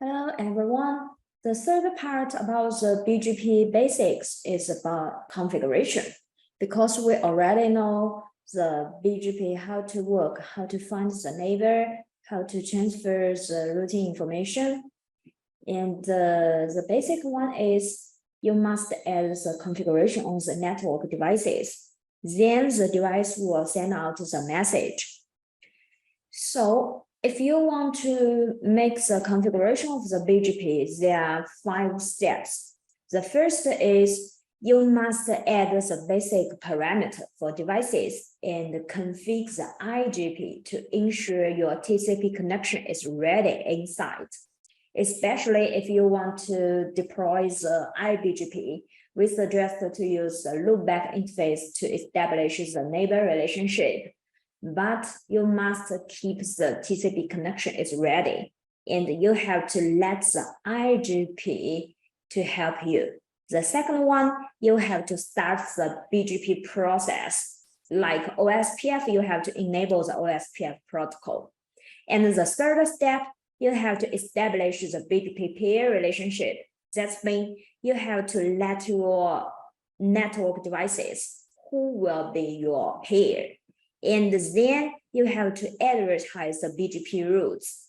Hello, everyone. The third part about the BGP basics is about configuration. Because we already know the BGP, how to work, how to find the neighbor, how to transfer the routing information. And the basic one is you must add the configuration on the network devices. Then the device will send out the message. So if you want to make the configuration of the BGP, there are 5 steps. The first is you must add the basic parameter for devices and configure the IGP to ensure your TCP connection is ready inside. Especially if you want to deploy the iBGP, we suggest to use the loopback interface to establish the neighbor relationship. But you must keep the TCP connection is ready, and you have to let the IGP to help you. The second one, you have to start the BGP process. Like OSPF, you have to enable the OSPF protocol. And the third step, you have to establish the BGP peer relationship. That means you have to let your network devices who will be your peer. And then you have to advertise the BGP routes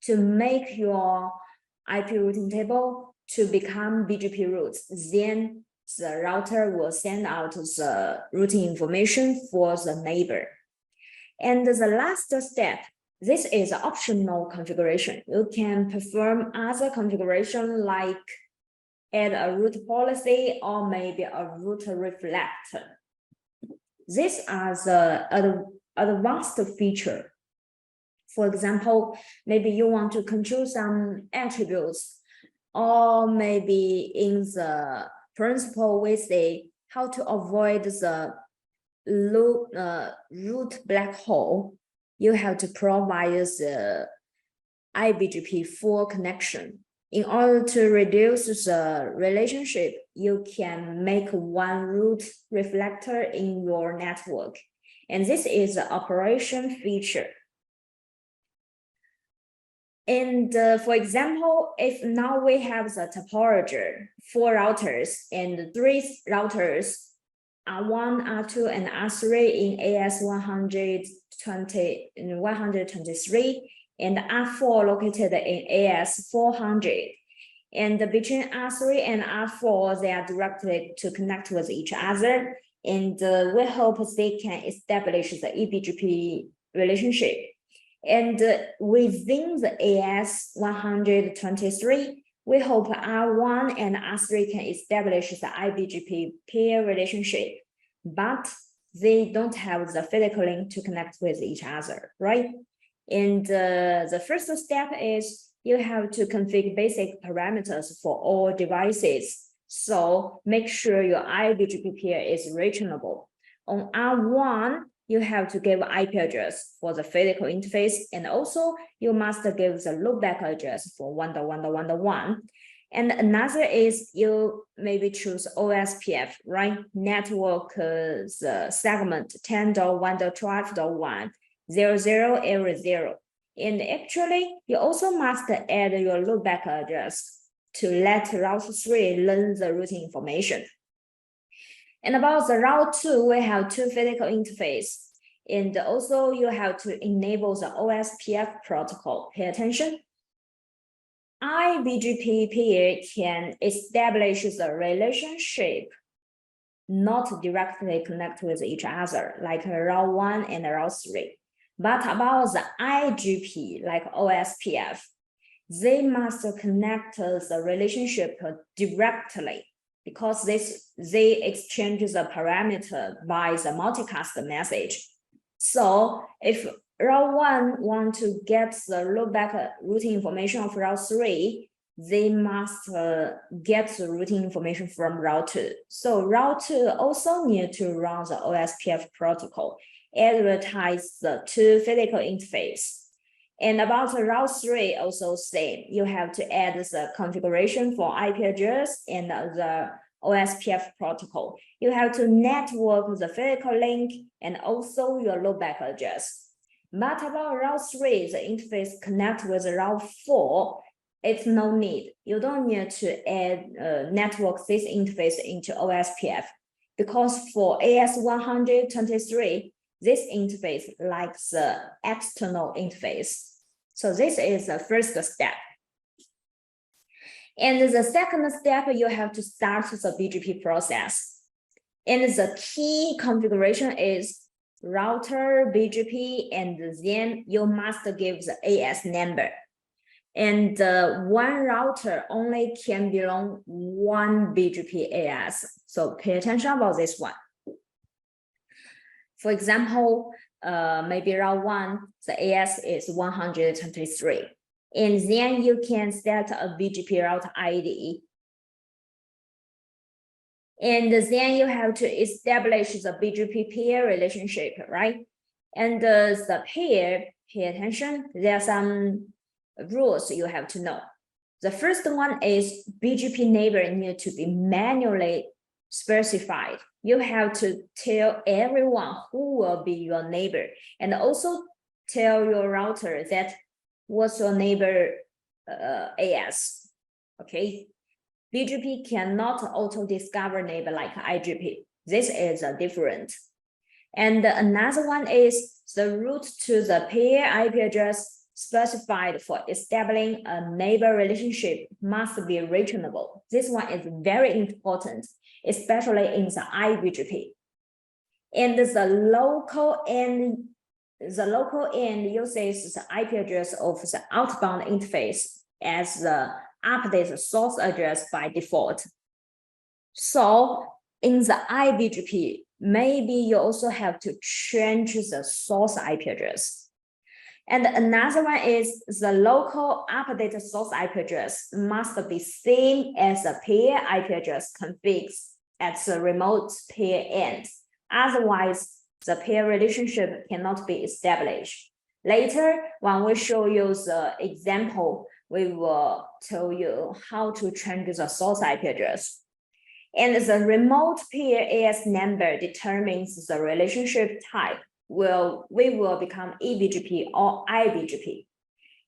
to make your IP routing table to become BGP routes. Then the router will send out the routing information for the neighbor. And the last step, this is optional configuration. You can perform other configuration like add a route policy or maybe a route reflector. These are the advanced feature. For example, maybe you want to control some attributes, or maybe in the principle we say how to avoid the root black hole. You have to provide the iBGP full connection. In order to reduce the relationship, you can make one root reflector in your network. And this is the operation feature. And for example, if now we have the topology, 4 routers and 3 routers, R1, R2, and R3 in AS 123, and R4 located in AS 400. And between R3 and R4, they are directed to connect with each other. And we hope they can establish the eBGP relationship. And within the AS 123, we hope R1 and R3 can establish the iBGP peer relationship, but they don't have the physical link to connect with each other, right? And the first step is you have to configure basic parameters for all devices. So make sure your iBGP peer is reachable. On R1, you have to give IP address for the physical interface, and also you must give the loopback address for 1.1.1.1. And another is you maybe choose OSPF, right? Network the segment 10.1.12.1. 00 area 0. And actually, you also must add your loopback address to let route 3 learn the routing information. And about the route 2, we have 2 physical interface. And also you have to enable the OSPF protocol. Pay attention. iBGP peer can establish the relationship, not directly connect with each other, like route 1 and route 3. But about the IGP, like OSPF, they must connect the relationship directly because they exchange the parameter by the multicast message. So if route 1 want to get the loopback routing information of route 3, they must get the routing information from route 2. So route 2 also need to run the OSPF protocol, advertise the 2 physical interface. And about the route 3, also same. You have to add the configuration for IP address and the OSPF protocol. You have to network the physical link and also your loopback address. But about route 3, the interface connect with route 4 it's no need. You don't need to add network this interface into OSPF, because for AS123, this interface likes the external interface. So this is the first step. And the second step, you have to start the BGP process. And the key configuration is router BGP, and then you must give the AS number. And one router only can belong one BGP AS. So pay attention about this one. For example, maybe route 1, the AS is 123. And then you can set a BGP route ID. And then you have to establish the BGP peer relationship, right? And the peer, pay attention, there are some rules you have to know. The first one is BGP neighbor need to be manually specified. You have to tell everyone who will be your neighbor, and also tell your router that what's your neighbor AS, okay? BGP cannot auto-discover neighbor like IGP. This is different. And another one is the route to the peer IP address specified for establishing a neighbor relationship must be reachable. This one is very important, especially in the IBGP. And the local end uses the IP address of the outbound interface as the update source address by default. So in the IBGP, maybe you also have to change the source IP address. And another one is the local updated source IP address must be same as the peer IP address configured at the remote peer end. Otherwise, the peer relationship cannot be established. Later, when we show you the example, we will tell you how to change the source IP address. And the remote peer AS number determines the relationship type. We will become eBGP or IBGP.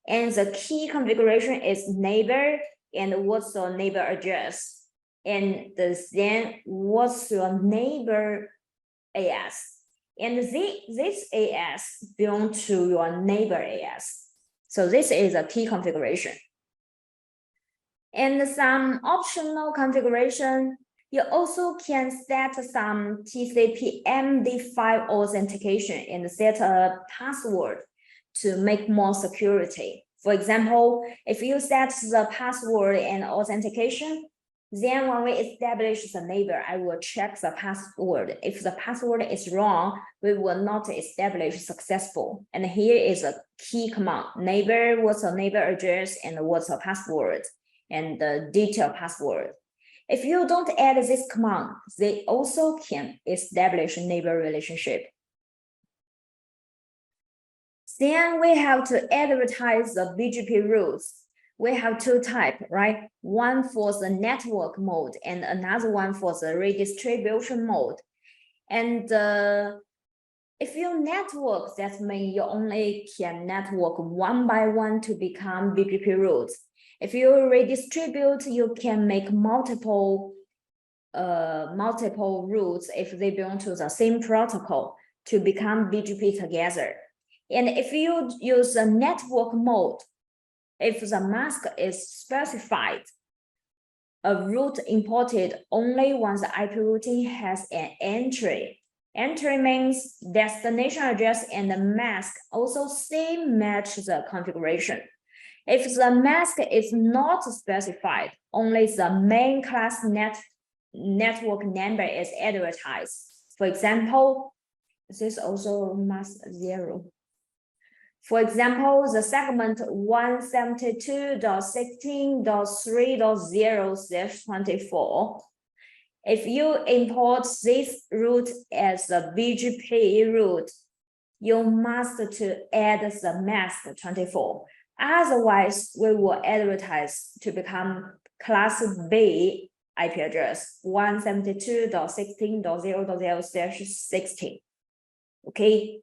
And the key configuration is neighbor and what's your neighbor address. And then what's your neighbor AS. And this AS belong to your neighbor AS. So this is a key configuration. And some optional configuration, you also can set some TCP MD5 authentication and set a password to make more security. For example, if you set the password and authentication, then when we establish the neighbor, I will check the password. If the password is wrong, we will not establish successful. And here is a key command: neighbor, what's your neighbor address, and what's your password, and the detailed password. If you don't add this command, they also can establish a neighbor relationship. Then we have to advertise the BGP rules. We have two types, right? One for the network mode and another one for the redistribution mode. And if you network, that means you only can network one by one to become BGP routes. If you redistribute, you can make multiple routes if they belong to the same protocol to become BGP together. And if you use a network mode, if the mask is specified, a route imported only once the IP routing has an entry. Entry means destination address and the mask also same match the configuration. If the mask is not specified, only the main class network number is advertised. For example, this also mask 0. For example, the segment 172.16.3.0/24. If you import this route as a BGP route, you must to add the mask 24. Otherwise, we will advertise to become class B IP address 172.16.0.0/16. Okay.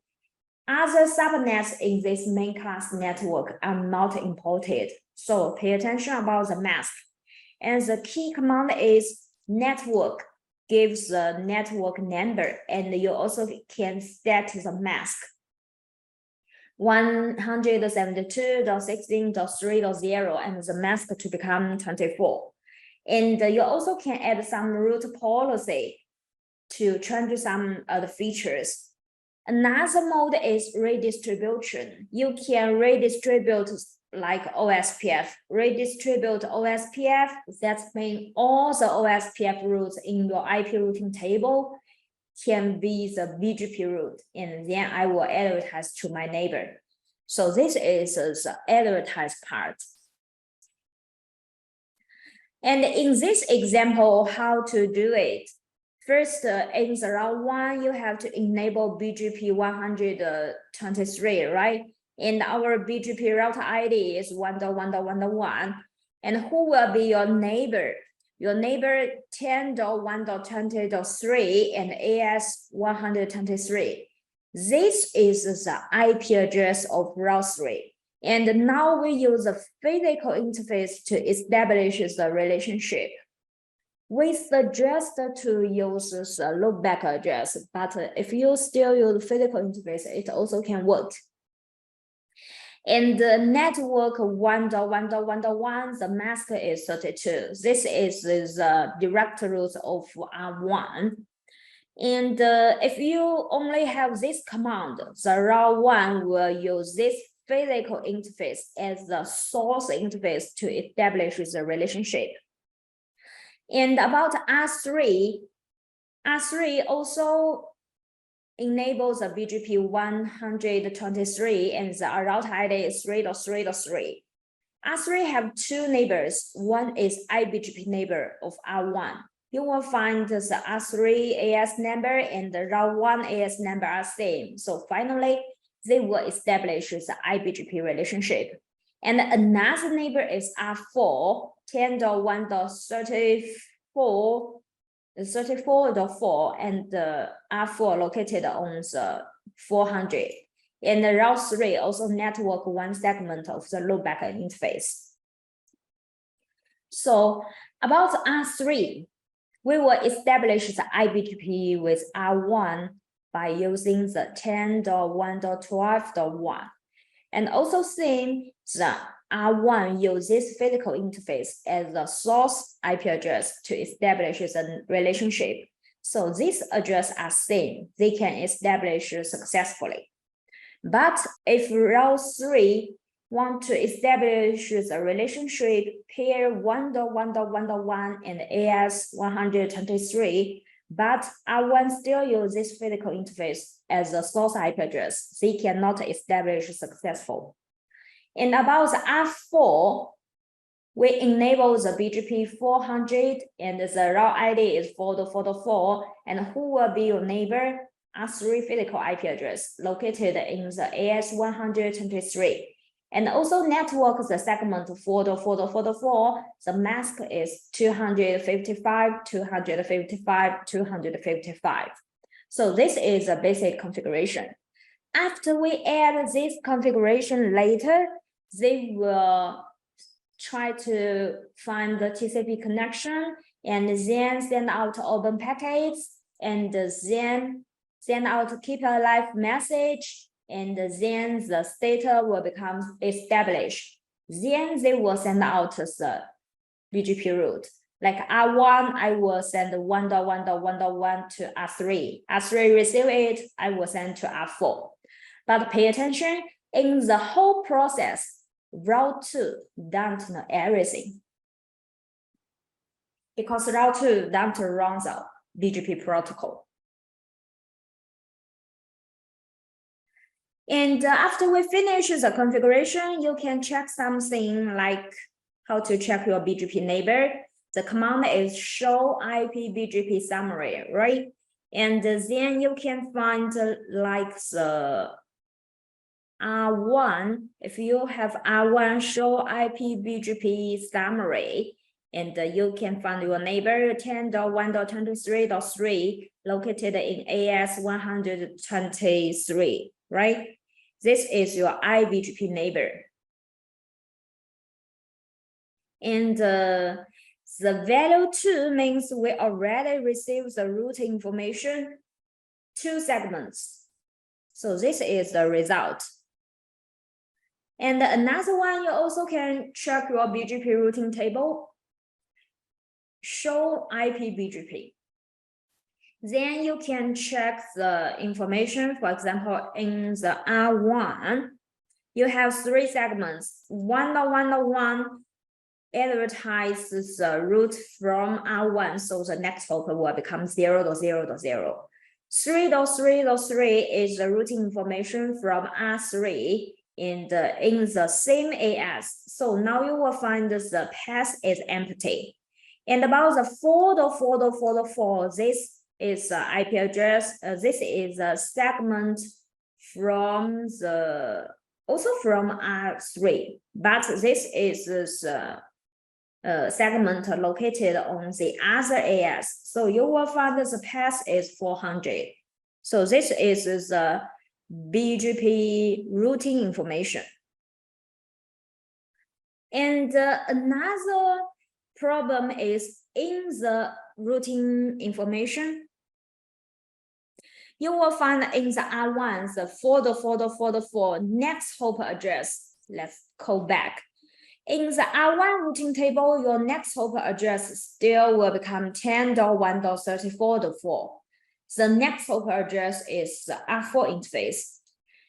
Other subnets in this main class network are not imported. So pay attention about the mask. And the key command is network, gives the network number, and you also can set the mask. 172.16.3.0 and the mask to become 24. And you also can add some root policy to change some other features. Another mode is redistribution. You can redistribute like OSPF. Redistribute OSPF, that means all the OSPF routes in your IP routing table can be the BGP route, and then I will advertise to my neighbor. So this is the advertise part. And in this example, how to do it? First, in the route 1, you have to enable BGP 123, right? And our BGP route ID is 1.1.1.1. And who will be your neighbor? Your neighbor 10.1.20.3 and AS 123. This is the IP address of route 3. And now we use a physical interface to establish the relationship. We suggest to use the loopback address, but if you still use physical interface, it also can work. And the network 1.1.1.1, the mask is 32. This is the direct route of R1. And if you only have this command, the route 1 will use this physical interface as the source interface to establish the relationship. And about R3, R3 also enables the BGP 123 and the route ID is 3.3.3. R3 have two neighbors. One is iBGP neighbor of R1. You will find the R3 AS number and the route 1 AS number are same. So finally, they will establish the iBGP relationship. And another neighbor is R4, 10.1.34.4, and R4 located on the 400. And the route 3 also network one segment of the loopback interface. So about R3, we will establish the iBGP with R1 by using the 10.1.12.1. And also seeing the R1 uses physical interface as the source IP address to establish the relationship. So these addresses are same, they can establish successfully. But if route 3 want to establish the relationship pair 1.1.1.1 and AS 123, but R1 still uses physical interface as a source IP address, they cannot establish successful. And about the R4, we enable the BGP 400 and the route ID is 4.4.4, and who will be your neighbor? R3 physical IP address located in the AS 123. And also network the segment 4.4.4.4, the mask is 255, 255, 255. So this is a basic configuration. After we add this configuration later, they will try to find the TCP connection and then send out open packets and then send out keep alive message, and then the state will become established. Then they will send out the BGP route. Like R1, I will send 1.1.1.1 to R3. R3 receive it, I will send to R4. But pay attention, in the whole process, route 2 don't know everything. Because route 2 don't run the BGP protocol. And after we finish the configuration, you can check something like how to check your BGP neighbor. The command is show IP BGP summary, right? And then you can find like the R1. If you have R1 show IP BGP summary, and you can find your neighbor 10.1.23.3 located in AS 123, right? This is your iBGP neighbor. And the value 2 means we already received the route information, 2 segments. So this is the result. And another one, you also can check your BGP routing table, show IP BGP. Then you can check the information. For example, in the R1, you have 3 segments. 1.1.1 advertises the route from R1, so the next hop will become 0.0.0. 3.3.3 is the routing information from R3 in the same AS. So now you will find the path is empty. And about the 4.4.4.4, this is the IP address. This is a segment from the also from R3, but this is the segment located on the other AS. So you will find the path is 400. So this is the BGP routing information. And another problem is in the routing information, you will find in the R1 the 4.4.4.4 next hop address. Let's call back. In the R1 routing table, your next hop address still will become 10.1.34.4. The next hop address is the R4 interface.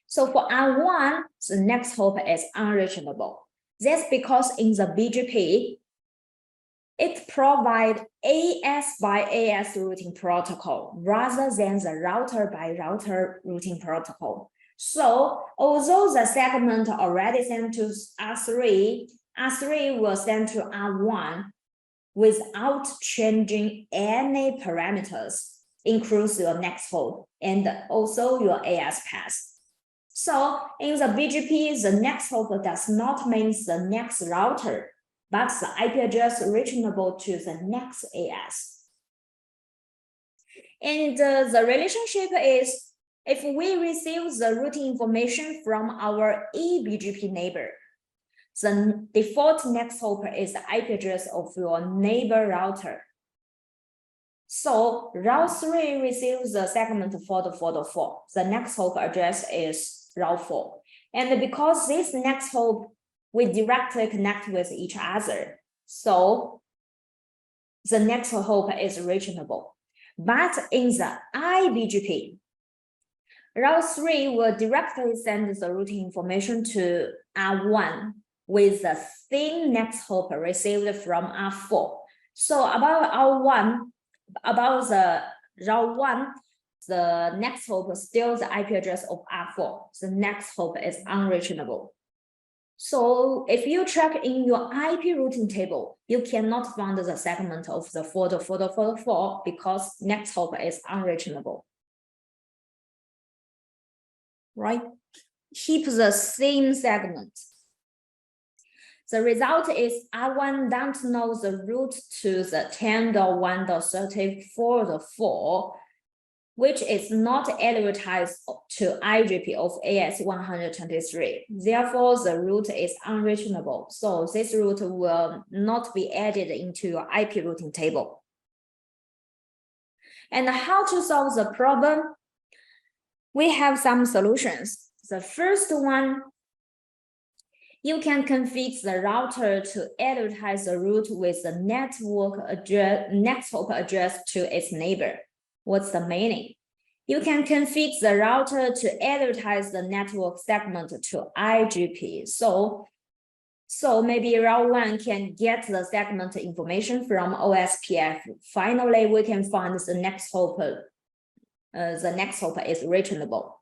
So for R1, the next hop is unreachable. That's because in the BGP, it provides AS by AS routing protocol rather than the router by router routing protocol. So although the segment already sent to R3, R3 will send to R1 without changing any parameters, includes your next hop and also your AS path. So in the BGP, the next hop does not mean the next router, but the IP address reachable to the next AS. And the relationship is, if we receive the routing information from our eBGP neighbor, the default next hop is the IP address of your neighbor router. So route 3 receives the segment 4.4.4. The next hop address is route 4. And because this next hop we directly connect with each other, so the next hop is reachable. But in the iBGP, route 3 will directly send the routing information to R1 with the same next hop received from R4. So about the route 1, the next hop is still the IP address of R4. The next hop is unreachable. So if you check in your IP routing table, you cannot find the segment of the 4.4.4.4 because next hop is unreachable. Right? Keep the same segment. The result is R1 don't know the route to the 10.1.34.4, which is not advertised to IGP of AS 123. Therefore, the route is unreachable. So this route will not be added into your IP routing table. And how to solve the problem? We have some solutions. The first one, you can configure the router to advertise the route with the network address, next hop address to its neighbor. What's the meaning? You can configure the router to advertise the network segment to IGP. So maybe route 1 can get the segment information from OSPF. Finally, we can find the next hop. The next hop is reachable.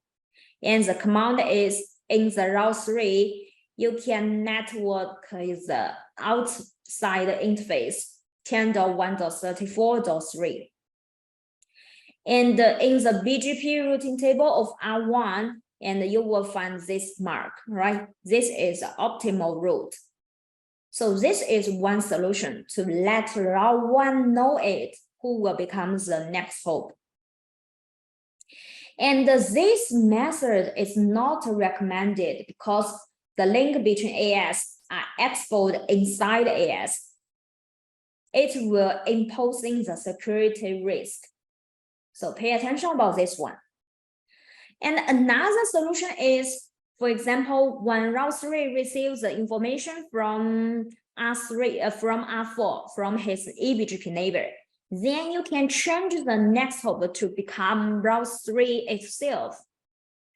And the command is in the route 3, you can network the outside interface 10.1.34.3. And in the BGP routing table of R1, and you will find this mark, right? This is the optimal route. So this is one solution to let route 1 know it, who will become the next hop. And this method is not recommended because the link between AS are exposed inside AS, it will imposing the security risk. So pay attention about this one. And another solution is, for example, when Route 3 receives the information from R4, from his eBGP neighbor, then you can change the next hop to become Route 3 itself.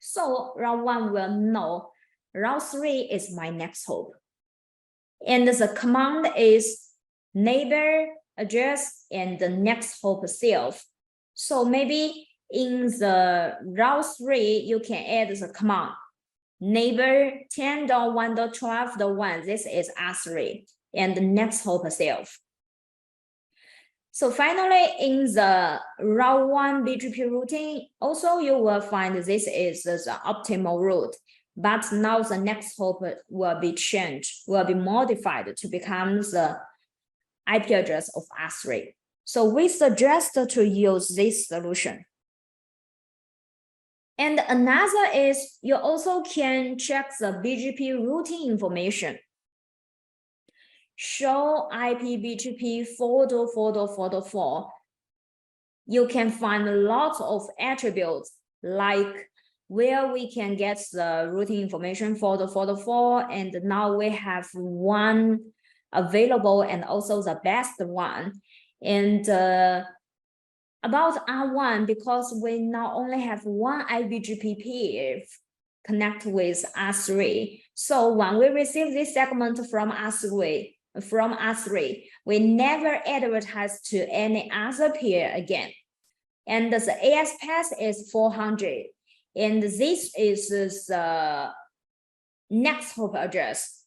So Route 1 will know Route 3 is my next hop. And the command is neighbor address and the next hop self. So maybe in the Route 3, you can add the command neighbor 10.1.12.1, this is R3, and the next hop self. So finally, in the Route 1 BGP routing, also you will find this is the optimal route, but now the next hop will be changed, will be modified to become the IP address of R3. So we suggest to use this solution. And another is you also can check the BGP routing information. Show IP BGP 4.4.4.4. You can find lots of attributes like where we can get the routing information 4.4.4, and now we have one available and also the best one. And about R1, because we not only have one IBGP peer connect with R3, so when we receive this segment from R3, we never advertise to any other peer again. And the AS path is 400, and this is the next hop address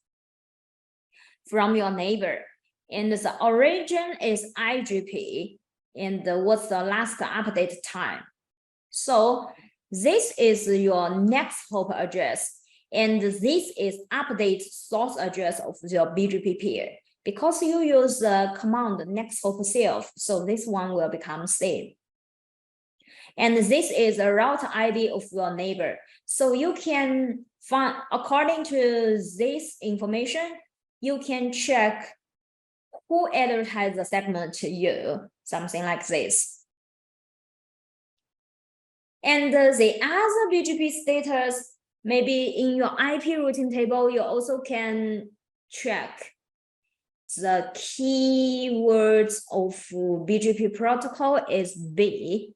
from your neighbor, and the origin is IGP, and what's the last update time. So this is your next hop address, and this is update source address of your BGP peer. Because you use the command next hop self, so this one will become same. And this is a route ID of your neighbor. So you can find, according to this information, you can check who advertised the segment to you, something like this. And the other BGP status, maybe in your IP routing table, you also can check the keywords of BGP protocol is B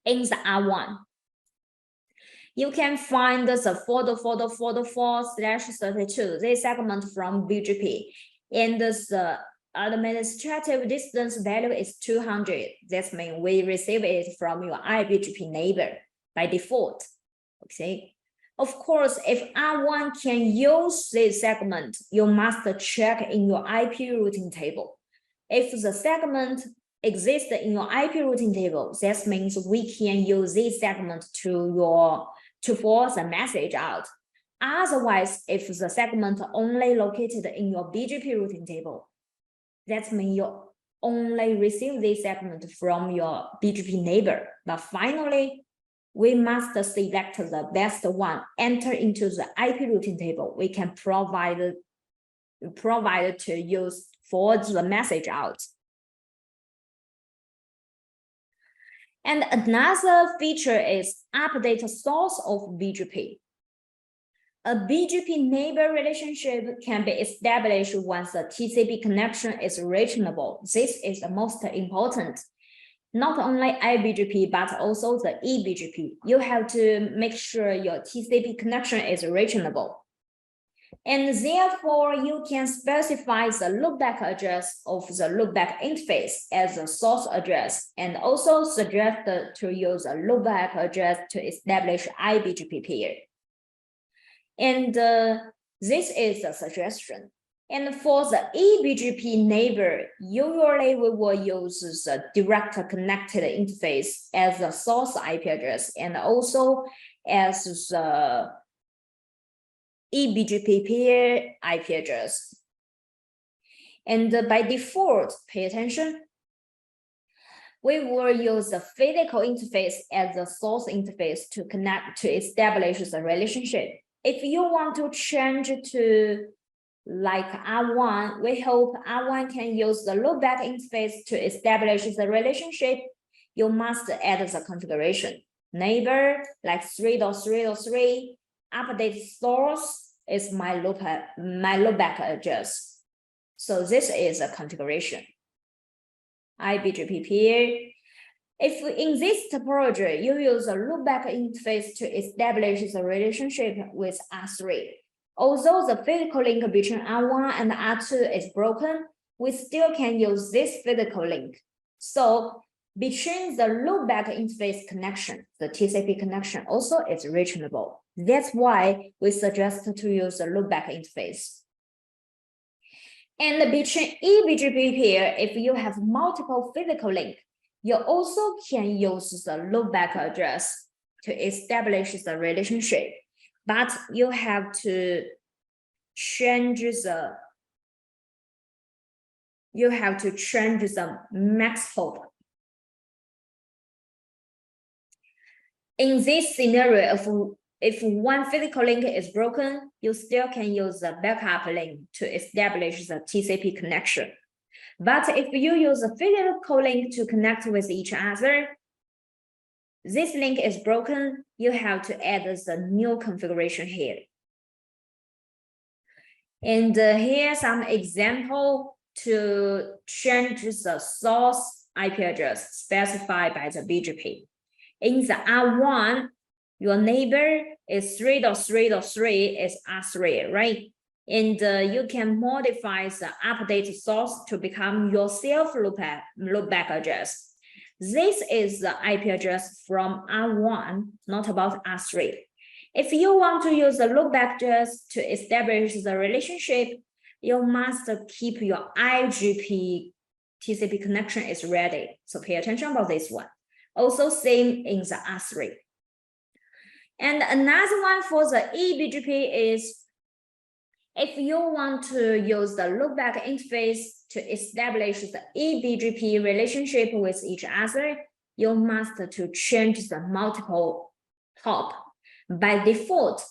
in the R1. You can find the 4.4.4.4/32, this segment from BGP. And the administrative distance value is 200. That means we receive it from your IBGP neighbor by default. Okay. Of course, if R1 can use this segment, you must check in your IP routing table. If the segment exists in your IP routing table, that means we can use this segment to force a message out. Otherwise, if the segment only located in your BGP routing table, that means you only receive this segment from your BGP neighbor. But finally, we must select the best one, enter into the IP routing table. We can provide to use for the message out. And another feature is update source of BGP. A BGP neighbor relationship can be established once the TCP connection is reachable. This is the most important. Not only IBGP, but also the eBGP. You have to make sure your TCP connection is reachable. And therefore, you can specify the loopback address of the loopback interface as a source address, and also suggest to use a loopback address to establish IBGP peer. And this is a suggestion. And for the eBGP neighbor, usually we will use the direct connected interface as a source IP address, and also as the eBGP peer IP address. And by default, pay attention, we will use the physical interface as the source interface to connect to establish the relationship. if you want to change to like R1, we hope R1 can use the loopback interface to establish the relationship. You must add the configuration. Neighbor like 3.3.3, update source is my loopback address. So this is a configuration. BGP peer. If in this topology, you use a loopback interface to establish the relationship with R3. Although the physical link between R1 and R2 is broken, we still can use this physical link. So between the loopback interface connection, the TCP connection also is reachable. That's why we suggest to use the loopback interface. And between eBGP peer, if you have multiple physical links, you also can use the loopback address to establish the relationship, but you have to change the max hop. In this scenario, if one physical link is broken, you still can use the backup link to establish the TCP connection. But if you use a physical link to connect with each other, this link is broken, you have to add the new configuration here. And here's some example to change the source IP address specified by the BGP. In the R1, your neighbor is 3.3.3 is R3, right? And you can modify the update source to become your self loopback address. This is the IP address from R1, not about R3. If you want to use the loopback address to establish the relationship, you must keep your IGP TCP connection is ready. So pay attention about this one. Also same in the R3. And another one for the eBGP is if you want to use the loopback interface to establish the eBGP relationship with each other, you must to change the multiple hop. By default,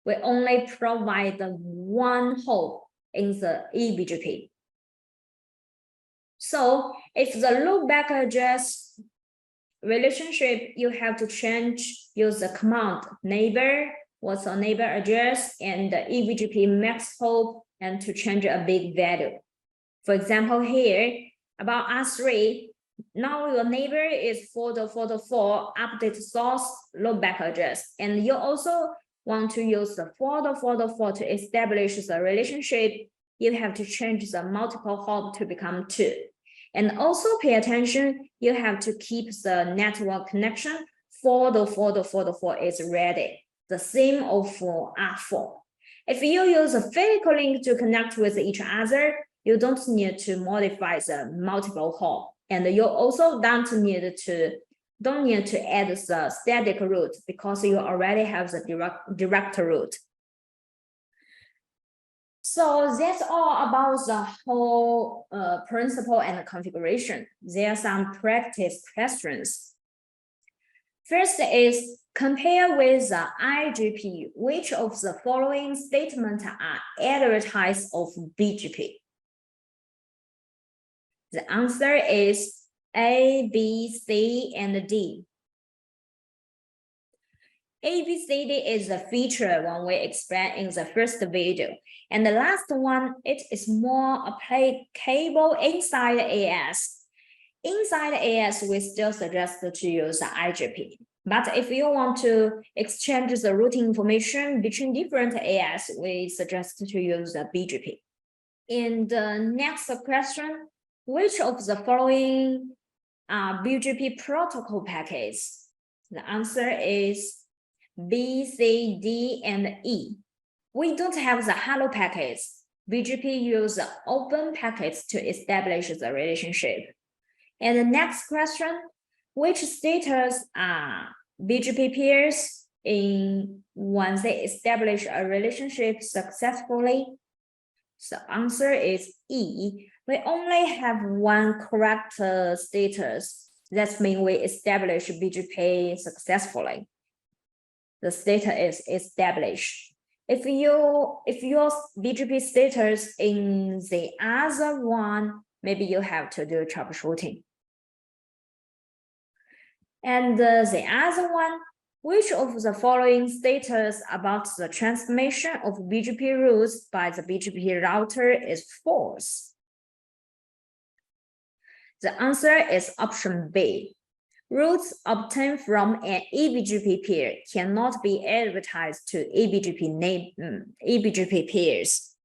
we only provide the one hop in the eBGP. So if the loopback address relationship, you have to use the command neighbor, what's our neighbor address, and the eBGP max hop, and to change a big value. For example, here about R3, now your neighbor is 4.4.4 update source loopback address, and you also want to use the 4.4.4 to establish the relationship. You have to change the multiple hop to become 2. And also pay attention, you have to keep the network connection 4.4.4.4 is ready. The same of R4. If you use a physical link to connect with each other, you don't need to modify the multiple hop, and you also don't need to add the static route because you already have the direct route. So that's all about the whole principle and configuration. There are some practice questions. First is compare with the IGP, which of the following statements are advertised of BGP? The answer is A, B, C, and D. A, B, C, D is the feature when we explained in the first video. And the last one, it is more applicable inside AS. Inside AS, we still suggest to use the IGP. But if you want to exchange the routing information between different AS, we suggest to use the BGP. In the next question, which of the following are BGP protocol packets? The answer is B, C, D, and E. We don't have the hello packets. BGP uses open packets to establish the relationship. And the next question, which status are BGP peers in when they establish a relationship successfully? The answer is E. We only have one correct status. That means we establish BGP successfully. The status is established. If your BGP status in the other one, maybe you have to do troubleshooting. And the other one, which of the following status about the transmission of BGP routes by the BGP router is false? The answer is option B. Routes obtained from an eBGP peer cannot be advertised to eBGP peers.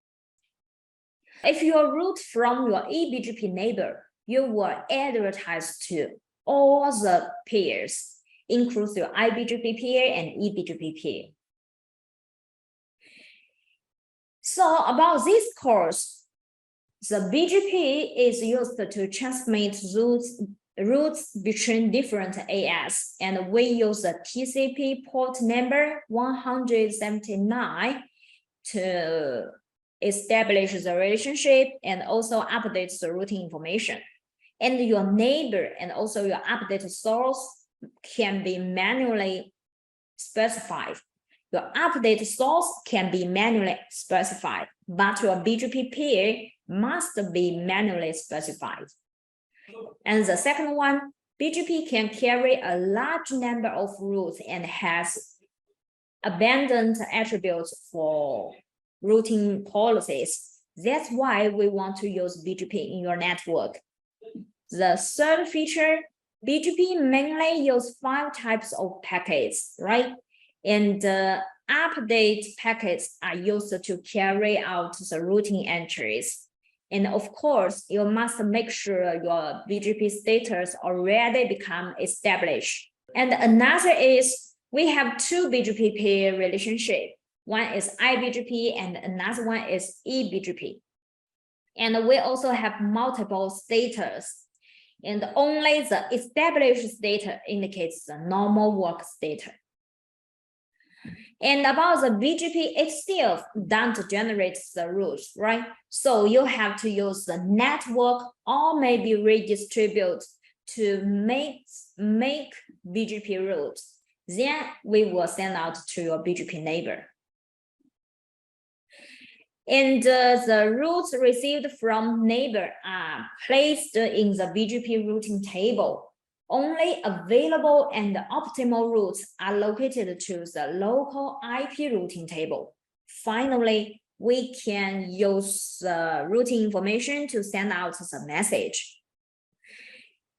If your route from your eBGP neighbor, you will advertise to all the peers, includes your iBGP peer and eBGP peer. So about this course, the BGP is used to transmit routes between different AS, and we use the TCP port number 179 to establish the relationship and also update the routing information. And your neighbor and also your update source can be manually specified. Your update source can be manually specified, but your BGP peer must be manually specified. And the second one, BGP can carry a large number of routes and has abundant attributes for routing policies. That's why we want to use BGP in your network. The third feature, BGP mainly use 5 types of packets, right? And update packets are used to carry out the routing entries. And of course, you must make sure your BGP status already become established. And another is, we have 2 BGP peer relationship. One is iBGP and another one is eBGP. And we also have multiple status. And only the established status indicates the normal work status. And about the BGP itself, don't generate the rules, right? So you have to use the network or maybe redistribute to make BGP rules. Then we will send out to your BGP neighbor. And the routes received from neighbor are placed in the BGP routing table. Only available and optimal routes are located to the local IP routing table. Finally, we can use the routing information to send out the message.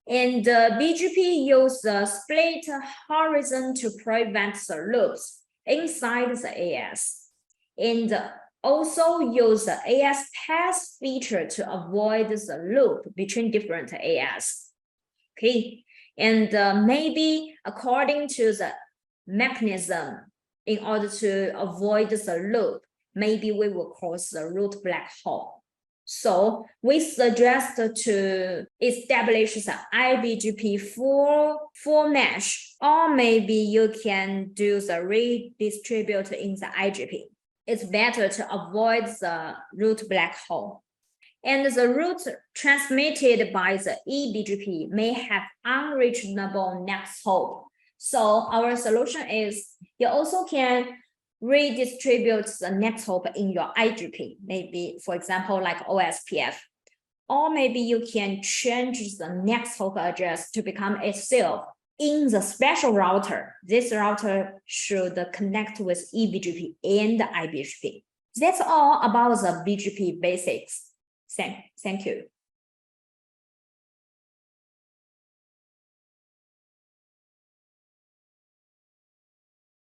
And BGP uses the split horizon to prevent the loops inside the AS. And also use the AS pass feature to avoid the loop between different AS. Okay. And maybe according to the mechanism, in order to avoid the loop, maybe we will cross the root black hole. So we suggest to establish the iBGP full mesh, or maybe you can do the redistribute in the IGP. It's better to avoid the root black hole. And the route transmitted by the eBGP may have unreachable next hop. So our solution is, you also can redistribute the next hop in your IGP, maybe, for example, like OSPF. Or maybe you can change the next hop address to become itself in the special router. This router should connect with eBGP and iBGP. That's all about the BGP basics. Thank you.